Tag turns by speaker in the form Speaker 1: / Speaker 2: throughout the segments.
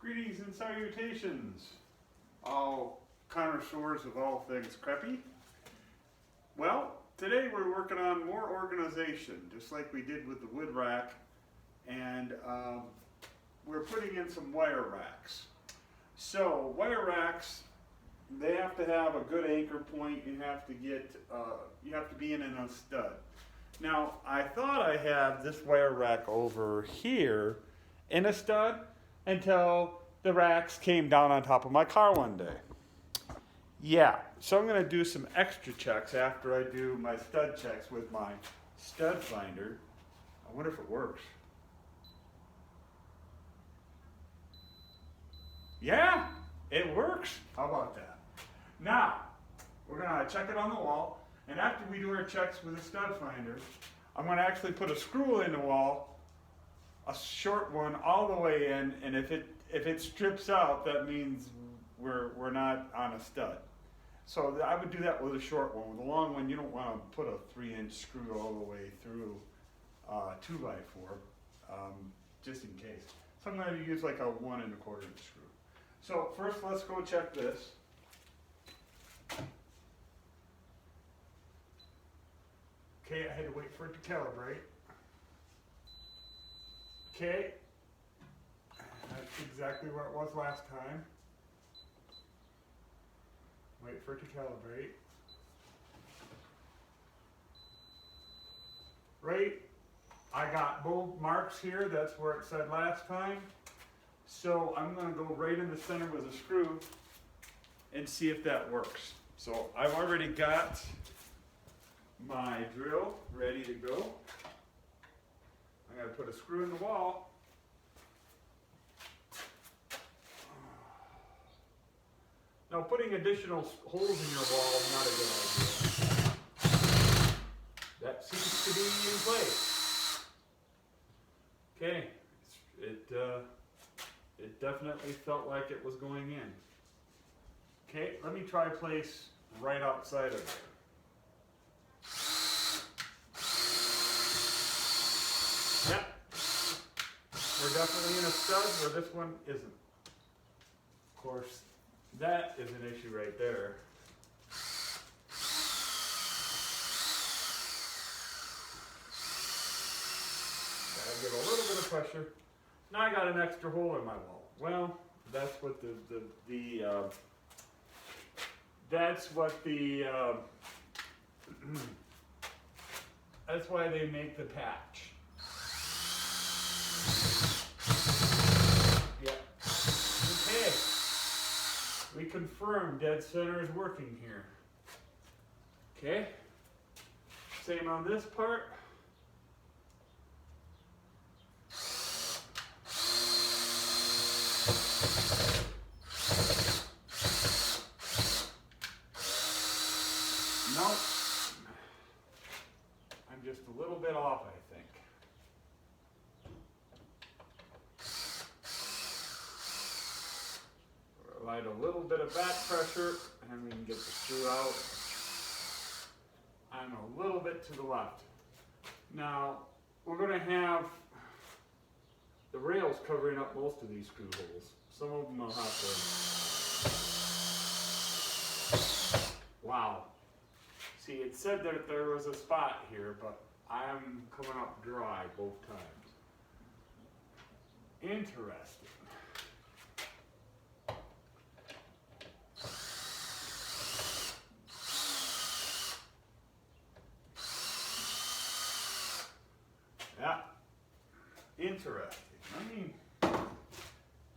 Speaker 1: Greetings and salutations, all connoisseurs of all things crepey. Well, today we're working on more organization, just like we did with the wood rack, and we're putting in some wire racks. So wire racks, they have to have a good anchor point. You have to be in a stud. Now, I thought I had this wire rack over here in a stud until the racks came down on top of my car one day. Yeah, so I'm going to do some extra checks after I do my stud checks with my stud finder. I wonder if it works. Yeah, it works. How about that? Now, we're going to check it on the wall, and after we do our checks with the stud finder, I'm going to actually put a screw in the wall, a short one all the way in, and if it strips out, that means we're not on a stud. So I would do that with a short one. With a long one, you don't want to put a 3-inch screw all the way through 2x4, just in case. So I'm going to use like a 1 1/4 inch screw. So first, let's go check this. Okay, I had to wait for it to calibrate. Okay, that's exactly where it was last time. Wait for it to calibrate. Right, I got both marks here, that's where it said last time. So I'm going to go right in the center with a screw and see if that works. So I've already got my drill ready to go. I'm going to put a screw in the wall. Now, putting additional holes in your wall is not a good idea. That seems to be in place. Okay, it definitely felt like it was going in. Okay, let me try place right outside of it. Yep, we're definitely in a stud where this one isn't. Of course, that is an issue right there. Gotta give a little bit of pressure. Now I got an extra hole in my wall. Well, that's what that's why they make the patch. Yep. Okay. We confirm dead center is working here. Okay. Same on this part. Nope. I'm just a little bit off, I think. Provide a little bit of back pressure, and we can get the screw out. I'm a little bit to the left. Now, we're going to have the rails covering up most of these screw holes. Some of them will have to... Wow. See, it said that there was a spot here, but I'm coming up dry both times. Interesting. Yeah, interesting. Let me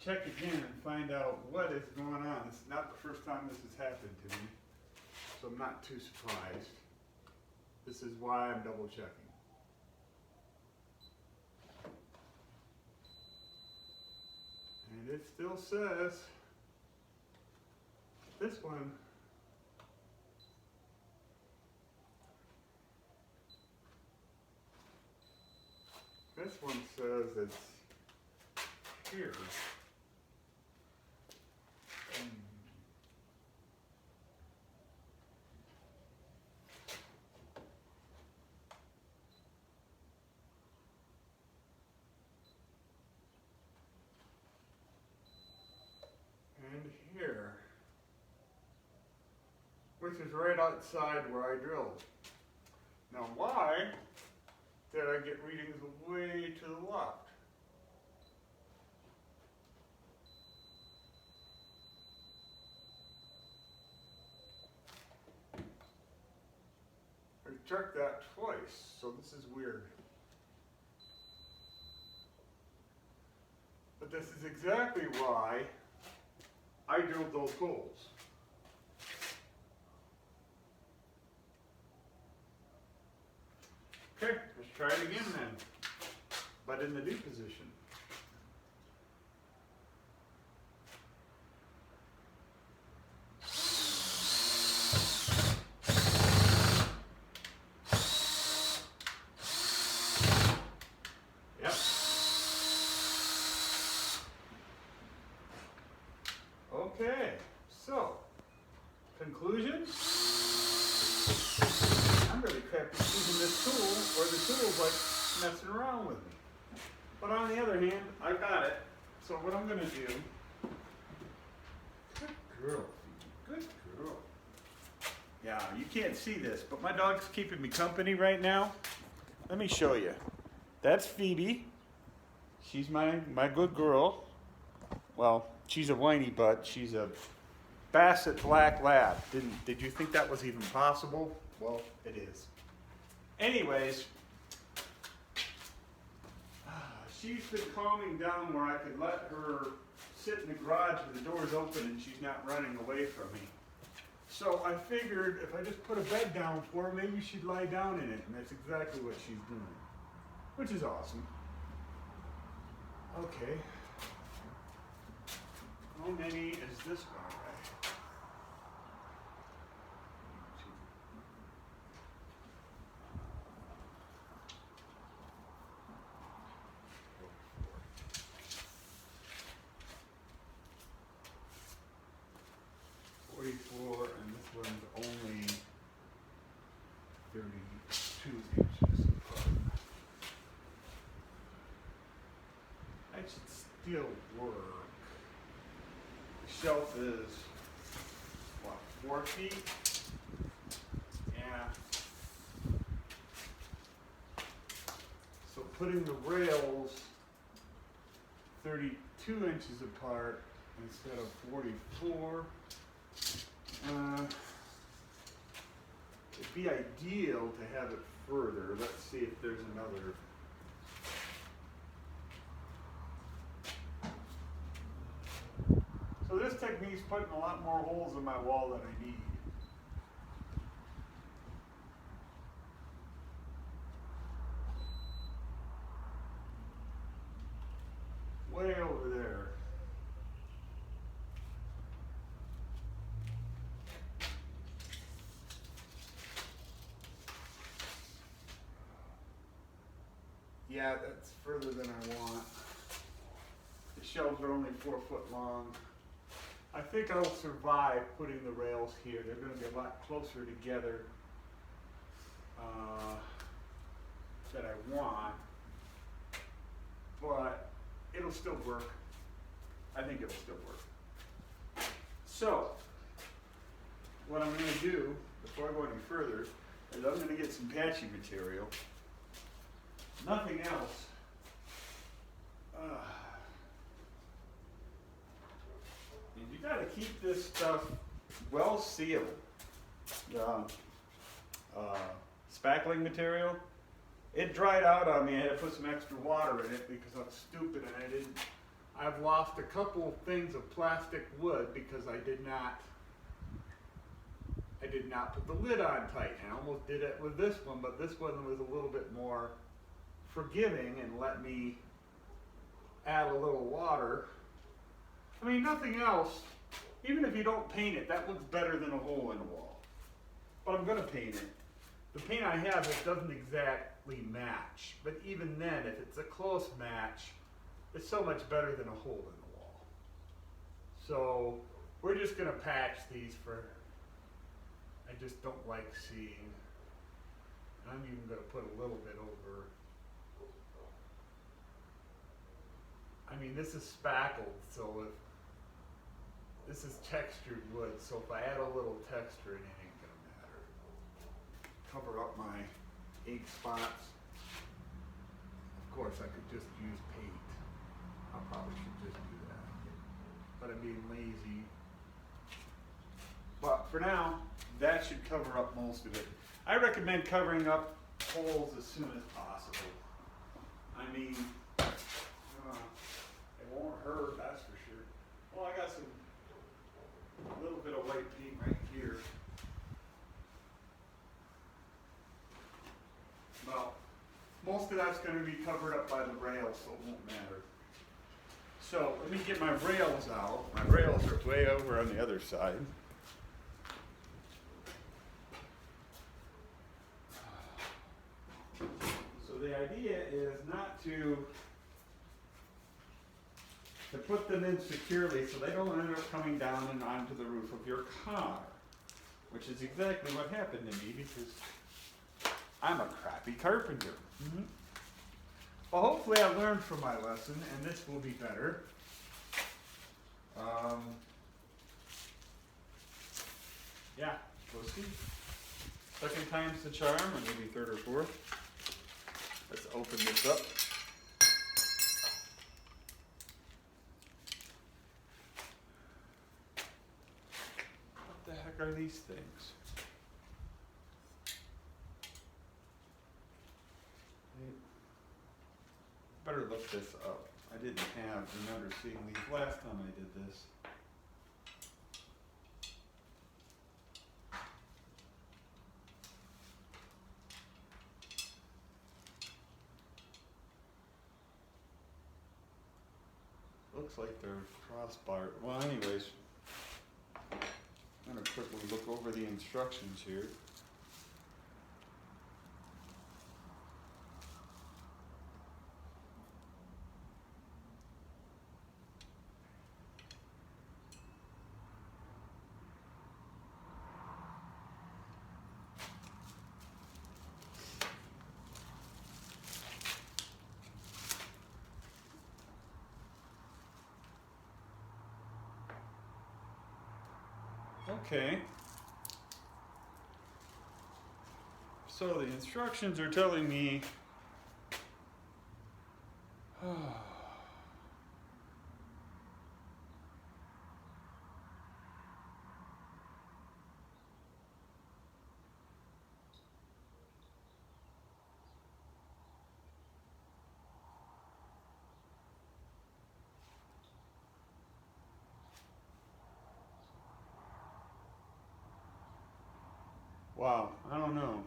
Speaker 1: check again and find out what is going on. It's not the first time this has happened to me, so I'm not too surprised. This is why I'm double checking. And it still says this one. This one says it's here. which is right outside where I drilled. Now why did I get readings way to the left? I checked that twice, so this is weird. But this is exactly why I drilled those holes. Okay, let's try it again then, but in the new position. Yep. Okay, so, conclusion? I'm really crappy using this tool, or the tool's like messing around with me. But on the other hand, I got it. So what I'm gonna do, good girl, good girl. Yeah, you can't see this, but my dog's keeping me company right now. Let me show you. That's Phoebe. She's my good girl. Well, she's a whiny butt. She's a Basset Black Lab. Did you think that was even possible? Well, it is. Anyways, she's been calming down where I could let her sit in the garage with the doors open and she's not running away from me. So I figured if I just put a bed down for her, maybe she'd lie down in it, and that's exactly what she's doing, which is awesome. Okay. How many is this one? And this one's only 32 inches apart. That should still work. The shelf is, what, 4 feet? Yeah. So putting the rails 32 inches apart instead of 44. It'd be ideal to have it further. Let's see if there's another. So this technique's putting a lot more holes in my wall than I need. Way over there. Yeah, that's further than I want. The shelves are only 4 foot long. I think I'll survive putting the rails here. They're going to be a lot closer together that I want, but it'll still work. I think it'll still work. So, what I'm going to do before I go any further is I'm going to get some patching material. Nothing else. And you got to keep this stuff well sealed. Spackling material. It dried out on me. I had to put some extra water in it because I'm stupid and I didn't. I've lost a couple things of plastic wood because I did not put the lid on tight. I almost did it with this one, but this one was a little bit more forgiving and let me add a little water. I mean, nothing else, even if you don't paint it, that looks better than a hole in a wall. But I'm going to paint it. The paint I have, it doesn't exactly match, but even then, if it's a close match, it's so much better than a hole in the wall. So we're just going to patch these for, I just don't like seeing. I'm even going to put a little bit over. I mean, this is spackled, so if this is textured wood, so if I add a little texture, it ain't gonna cover up my ink spots. Of course, I could just use paint. I probably should just do that. But I'm being lazy. But for now, that should cover up most of it. I recommend covering up holes as soon as possible. I mean, it won't hurt, that's for sure. Well, I got a little bit of white paint right here. Well, most of that's going to be covered up by the rails, so it won't matter. So let me get my rails out. My rails are way over on the other side. So the idea is not to put them in securely so they don't end up coming down and onto the roof of your car, which is exactly what happened to me because I'm a crappy carpenter. Mm-hmm. Well, hopefully I learned from my lesson and this will be better. Yeah, we'll see. Second time's the charm, or maybe third or fourth. Let's open this up. What the heck are these things? Better look this up. I didn't remember seeing these last time I did this. Looks like they're crossbar. Well, anyways, I'm going to quickly look over the instructions here. Okay. So the instructions are telling me wow, I don't know.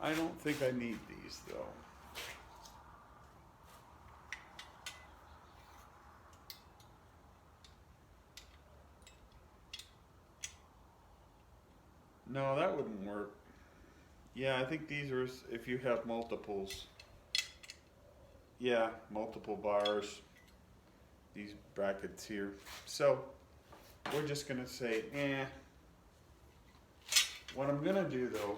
Speaker 1: I don't think I need these though. No, that wouldn't work. Yeah, I think these are if you have multiples. Yeah, multiple bars. These brackets here. So we're just gonna say, eh. What I'm gonna do though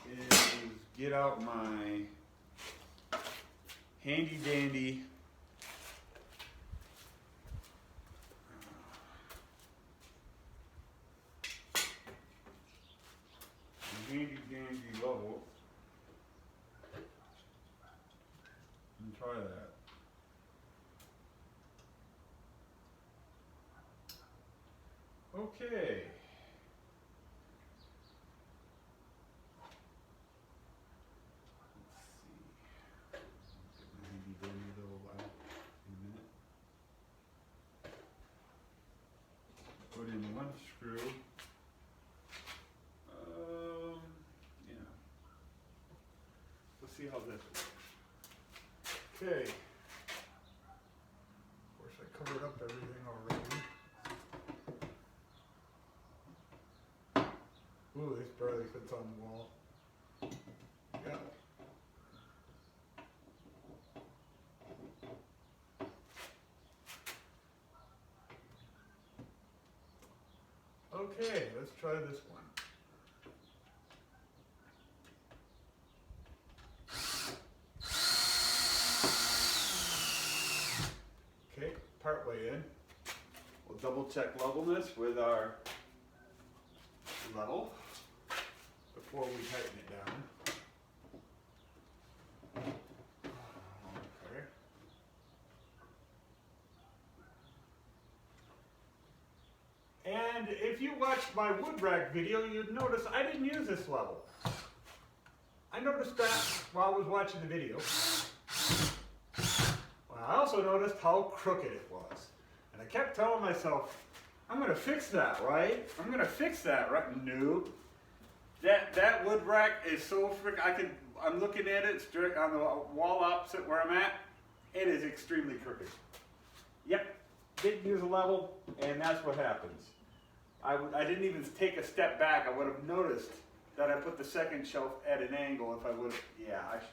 Speaker 1: is get out my handy dandy level and try that. Okay. Put in one screw. Yeah. Let's see how this works. Okay. Of course, I covered up everything already. Ooh, this barely fits on the wall. Yeah. Okay, let's try this one. Okay, partway in. We'll double check levelness with our level before we tighten it down. Okay. And if you watched my wood rack video, you'd notice I didn't use this level. I noticed that while I was watching the video. Well, I also noticed how crooked it was. And I kept telling myself, I'm gonna fix that, right? I'm gonna fix that, right? Nope. That wood rack is so I'm looking at it straight on the wall opposite where I'm at. It is extremely crooked. Yep, didn't use a level, and that's what happens. I didn't even take a step back. I would have noticed that I put the second shelf at an angle if I would have,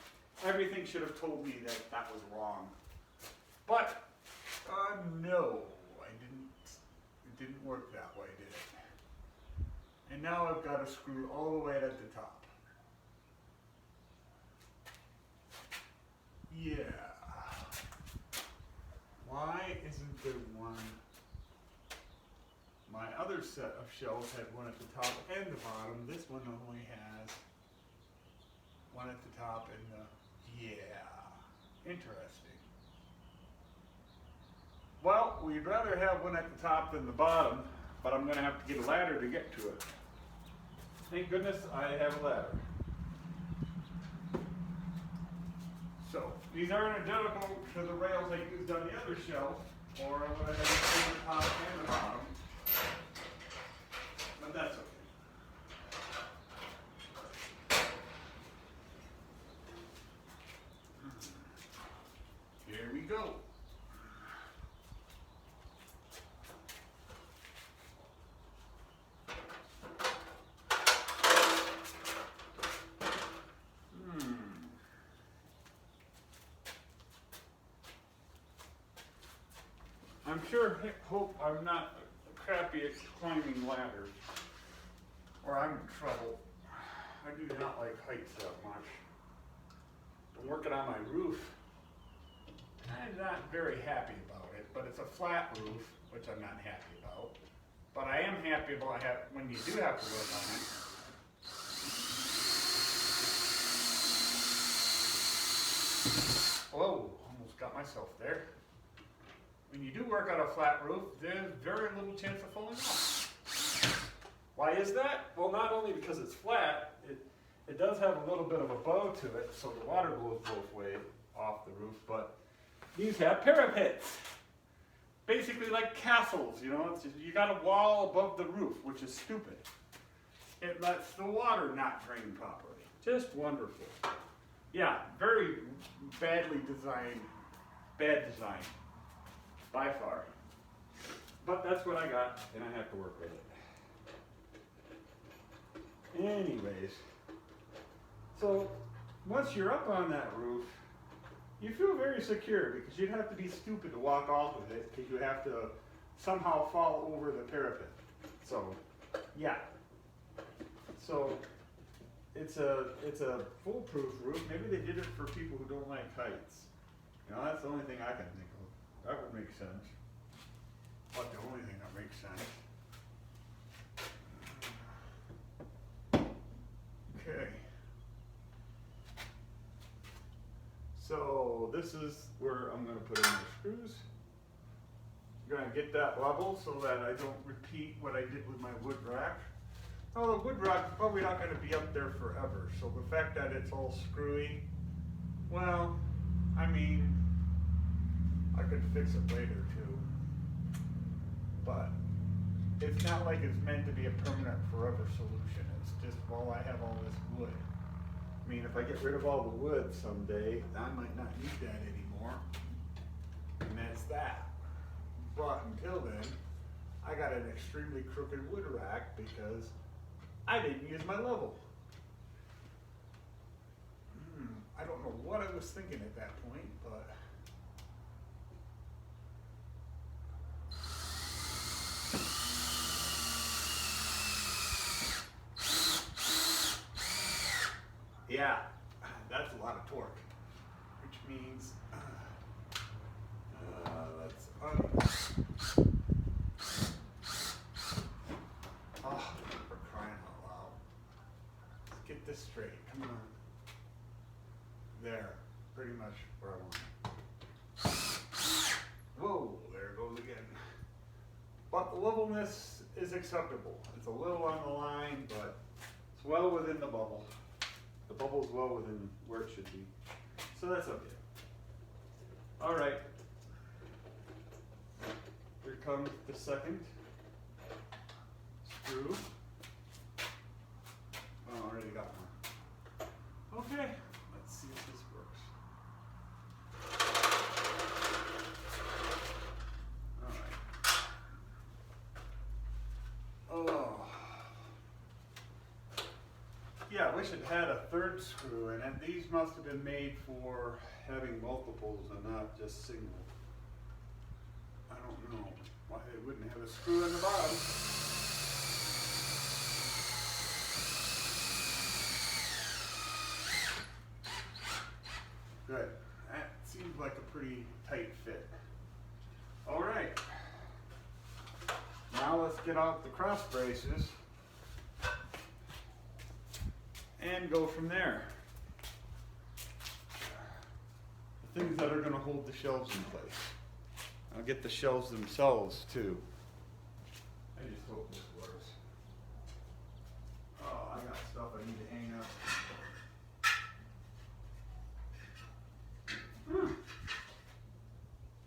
Speaker 1: everything should have told me that that was wrong. But, no, it didn't work that way, did it? And now I've got a screw all the way at the top. Yeah. Why isn't there one? My other set of shelves had one at the top and the bottom. This one only has one at the top and interesting. Well, we'd rather have one at the top than the bottom, but I'm gonna have to get a ladder to get to it. Thank goodness I have a ladder. So, these aren't identical to the rails I used on the other shelf, or what I had on the top and the bottom. But that's okay. Here we go. I'm sure, hope I'm not crappy at climbing ladders, or I'm in trouble. I do not like heights that much. I'm working on my roof. I'm not very happy about it, but it's a flat roof, which I'm not happy about. But I am happy about when you do have to work on it. Whoa, almost got myself there. When you do work on a flat roof, there's very little chance of falling off. Why is that? Well, not only because it's flat, it does have a little bit of a bow to it, so the water goes both ways off the roof, but these have parapets. Basically like castles, you know, you got a wall above the roof, which is stupid. It lets the water not drain properly. Just wonderful. Yeah, very badly designed, bad design. By far. But that's what I got, and I have to work with it. Anyways, so once you're up on that roof, you feel very secure because you'd have to be stupid to walk off of it because you have to somehow fall over the parapet. So, yeah. So, it's a foolproof roof. Maybe they did it for people who don't like heights. You know, that's the only thing I can think of. That would make sense. But the only thing that makes sense. Okay. So this is where I'm going to put in the screws. I'm going to get that level so that I don't repeat what I did with my wood rack. Oh, the wood rack's probably not going to be up there forever. So the fact that it's all screwy, well, I mean, I could fix it later too, but it's not like it's meant to be a permanent forever solution. It's just, well, I have all this wood. I mean, if I get rid of all the wood someday, I might not need that anymore, and that's that. But until then, I got an extremely crooked wood rack because I didn't use my level. I don't know what I was thinking at that point, but yeah, that's a lot of torque, which means let's oh, for crying out loud. Let's get this straight. Come on. There, pretty much where I want it. Whoa, there it goes again. But the levelness is acceptable. It's a little on the line, but it's well within the bubble. The bubble's well within where it should be. So that's okay. All right. Here comes the second screw. Oh, I already got one. Okay, let's see if this works. All right. Oh. Yeah, I wish it had a third screw in it. These must have been made for having multiples and not just single. I don't know why they wouldn't have a screw in the bottom. Good. That seems like a pretty tight fit. All right. Now let's get out the cross braces and go from there. The things that are going to hold the shelves in place. I'll get the shelves themselves too. I just hope this works. Oh, I got stuff I need to hang up.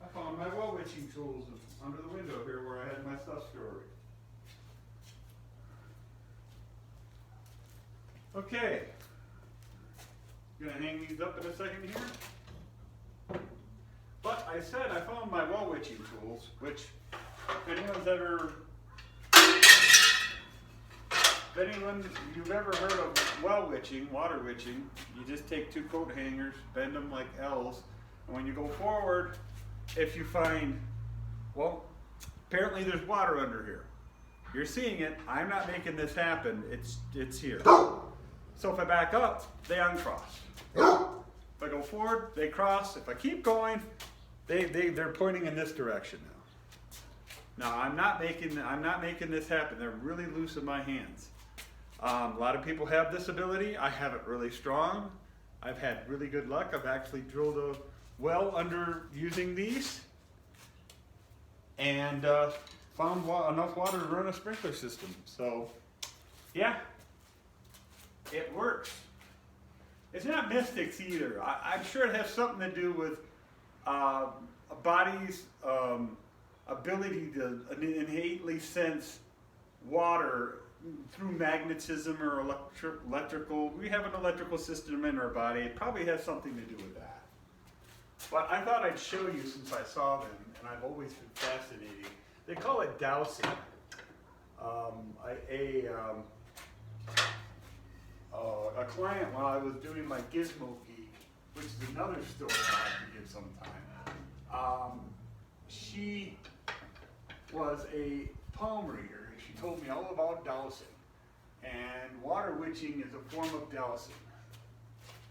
Speaker 1: I found my well witching tools under the window here where I had my stuff stored. Okay. Gonna hang these up in a second here. But I said I found my well witching tools, which if you've ever heard of well witching, water witching, you just take two coat hangers, bend them like L's, and when you go forward, if you find, well, apparently there's water under here. You're seeing it. I'm not making this happen. It's here. So if I back up, they uncross. If I go forward, they cross. If I keep going, they're pointing in this direction now. Now I'm not making this happen. They're really loose in my hands. A lot of people have this ability. I have it really strong. I've had really good luck. I've actually drilled a well under using these and found enough water to run a sprinkler system. So yeah, it works. It's not mystics either. I'm sure it has something to do with a body's ability to innately sense water through magnetism or electrical. We have an electrical system in our body. It probably has something to do with that. But I thought I'd show you since I saw them, and I've always been fascinated. They call it dowsing. A client, while I was doing my Gizmo Geek, which is another story I'll have to give sometime, she was a palm reader, and she told me all about dowsing. And water witching is a form of dowsing.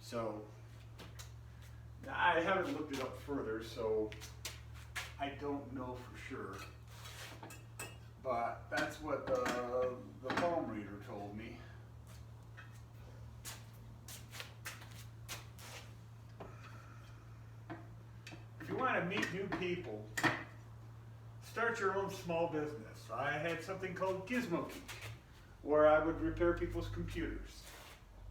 Speaker 1: So, I haven't looked it up further, so I don't know for sure. But that's what the palm reader told me. If you want to meet new people, start your own small business. I had something called Gizmo Geek, where I would repair people's computers.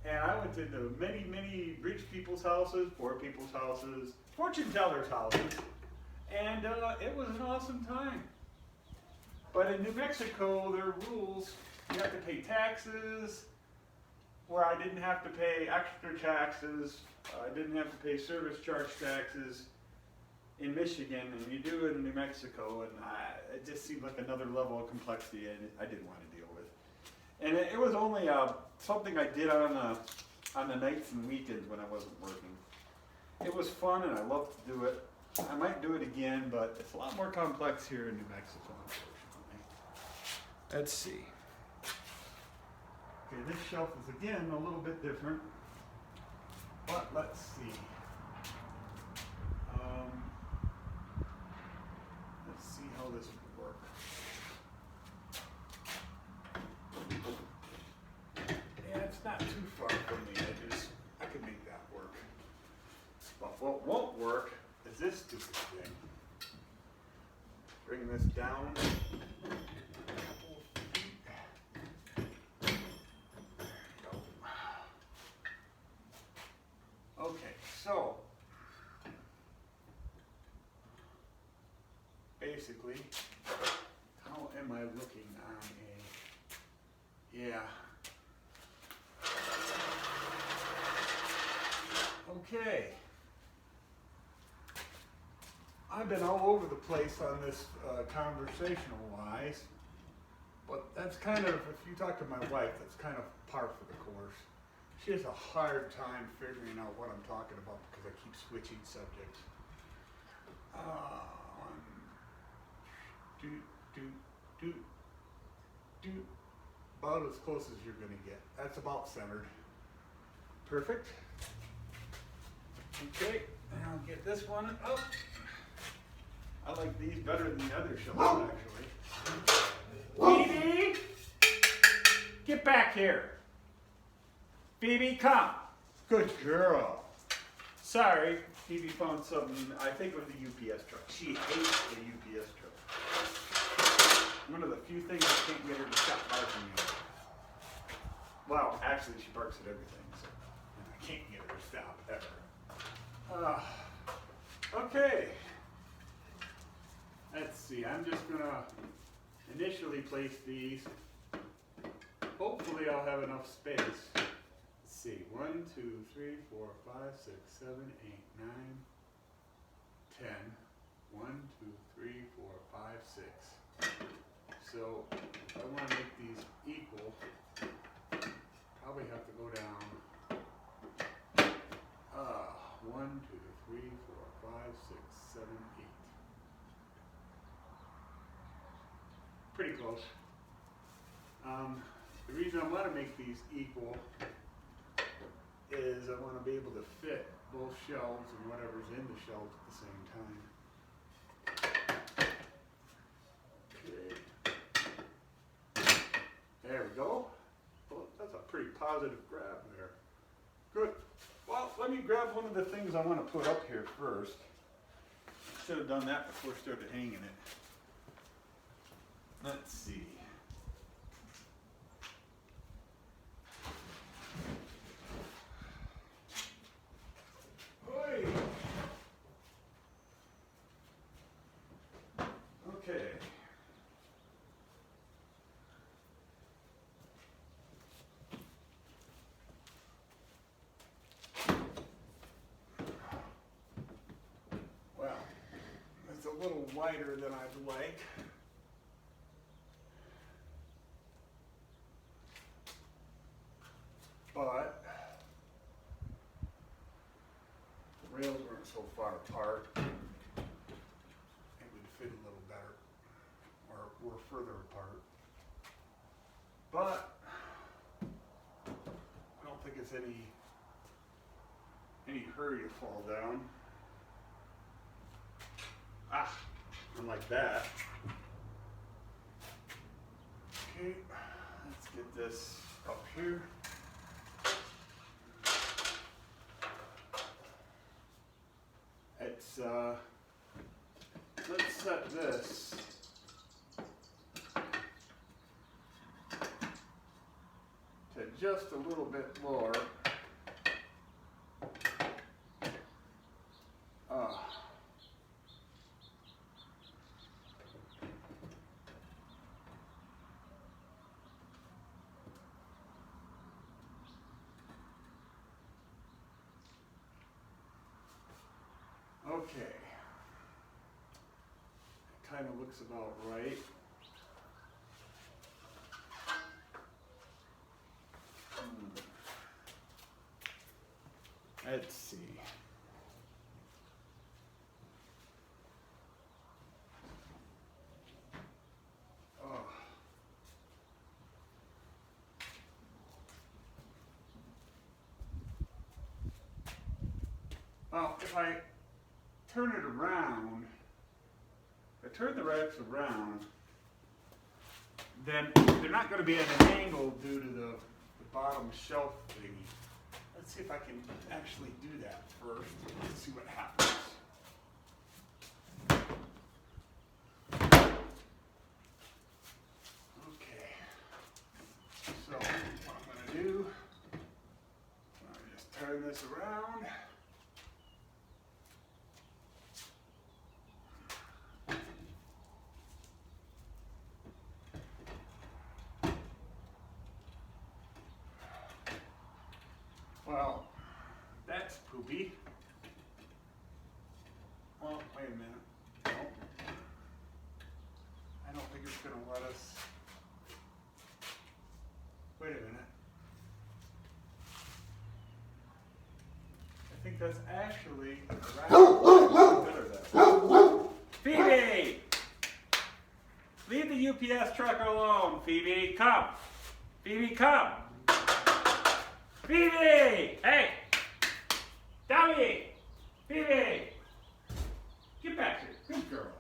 Speaker 1: And I went into many, many rich people's houses, poor people's houses, fortune tellers' houses, and it was an awesome time. But in New Mexico, there are rules. You have to pay taxes, where I didn't have to pay extra taxes. I didn't have to pay service charge taxes in Michigan, and you do it in New Mexico, and it just seemed like another level of complexity I didn't want to deal with. And it was only something I did on the nights and weekends when I wasn't working. It was fun, and I loved to do it. I might do it again, but it's a lot more complex here in New Mexico, unfortunately. Let's see. Okay, this shelf is again a little bit different. But let's see. Let's see how this would work. Yeah, it's not too far from the edges. I can make that work. But what won't work is this stupid thing. Bring this down. Okay, so basically, how am I looking on a, yeah. Okay. I've been all over the place on this conversational wise, but that's kind of, if you talk to my wife, that's kind of par for the course. She has a hard time figuring out what I'm talking about because I keep switching subjects. About as close as you're going to get. That's about centered. Perfect. Okay, and I'll get this one up. I like these better than the other shelves, actually. Phoebe! Get back here. Phoebe, come. Good girl. Sorry, Phoebe found something, I think it was the UPS truck. She hates the UPS truck. One of the few things I can't get her to stop barking at. Well, actually, she barks at everything, so I can't get her to stop ever. Okay. Let's see, I'm just gonna initially place these. Hopefully I'll have enough space. Let's see, 1, 2, 3, 4, 5, 6, 7, 8, 9, 10. 1, 2, 3, 4, 5, 6. So if I want to make these equal, probably have to go down 1, 2, 3, 4, 5, 6, 7, 8. Pretty close. The reason I want to make these equal is I want to be able to fit both shelves and whatever's in the shelves at the same time. Okay. There we go. Well, that's a pretty positive grab there. Good. Well, let me grab one of the things I want to put up here first. Should have done that before I started hanging it. Let's see. Oi. Okay. Well, it's a little wider than I'd like. But the rails weren't so far apart, it would fit a little better, or we're further apart. But I don't think it's any hurry to fall down. Unlike that. Okay, let's get this up here. It's, let's set this to just a little bit lower. Okay, it kind of looks about right. Let's see. Well, if I turn it around, if I turn the racks around, then they're not going to be at an angle due to the bottom shelf thingy. Let's see if I can actually do that first. Let's see what happens. Okay. So what I'm going to do, I just turn this around. Well, that's poopy. Well, wait a minute. No. I don't think it's going to let us. Wait a minute. I think that's actually Phoebe! Leave the UPS truck alone, Phoebe. Come. Phoebe, come. Phoebe! Hey! Dummy! Phoebe! Get back here. Good girl.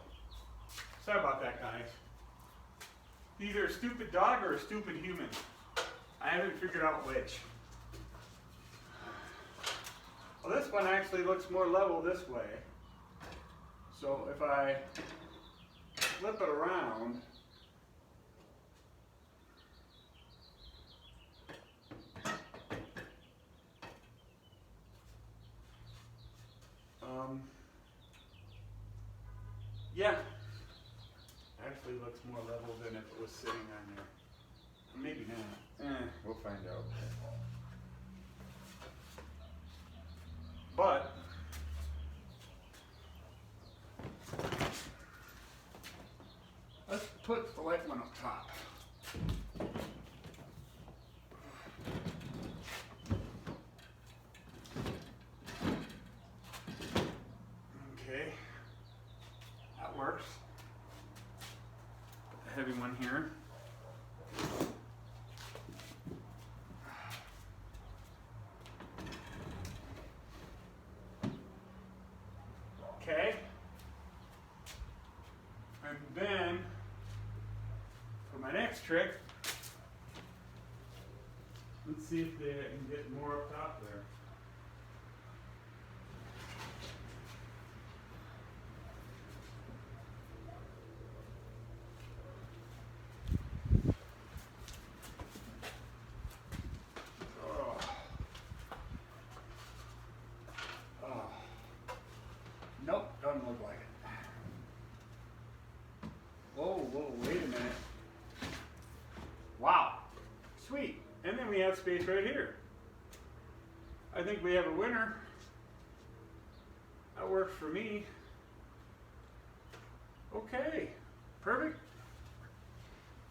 Speaker 1: Sorry about that, guys. Either a stupid dog or a stupid human. I haven't figured out which. Well, this one actually looks more level this way. So if I flip it around, yeah, actually looks more level than if it was sitting on there. Maybe not. We'll find out. But let's put the light one up top. Okay, that works. Put the heavy one here. Okay, and then for my next trick, let's see if they can get more up top there. Nope, doesn't look like it. Whoa, wait a minute. Wow, sweet. And then we have space right here. I think we have a winner. That works for me. Okay, perfect.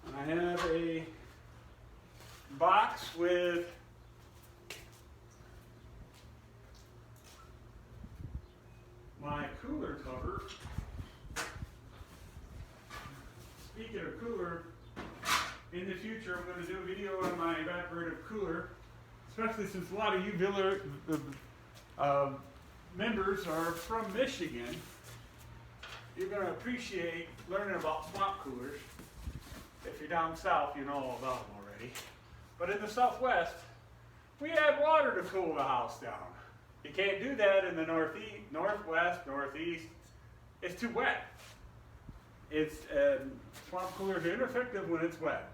Speaker 1: And I have a box with my cooler cover. Speaking of cooler, in the future I'm going to do a video on my evaporative cooler, especially since a lot of you members are from Michigan. You're going to appreciate learning about swamp coolers. If you're down south, you know all about them already. But in the Southwest, we add water to cool the house down. You can't do that in the northeast, northwest, northeast. It's too wet. It's swamp coolers are ineffective when it's wet,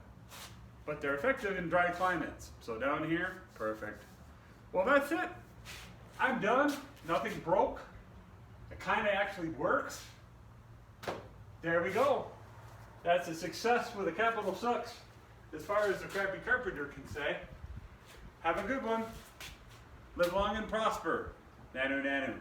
Speaker 1: but they're effective in dry climates. So down here, perfect. Well, that's it. I'm done. Nothing broke. It kind of actually works. There we go. That's a success with a capital sucks, as far as the crappy carpenter can say. Have a good one. Live long and prosper. Nanu nanu.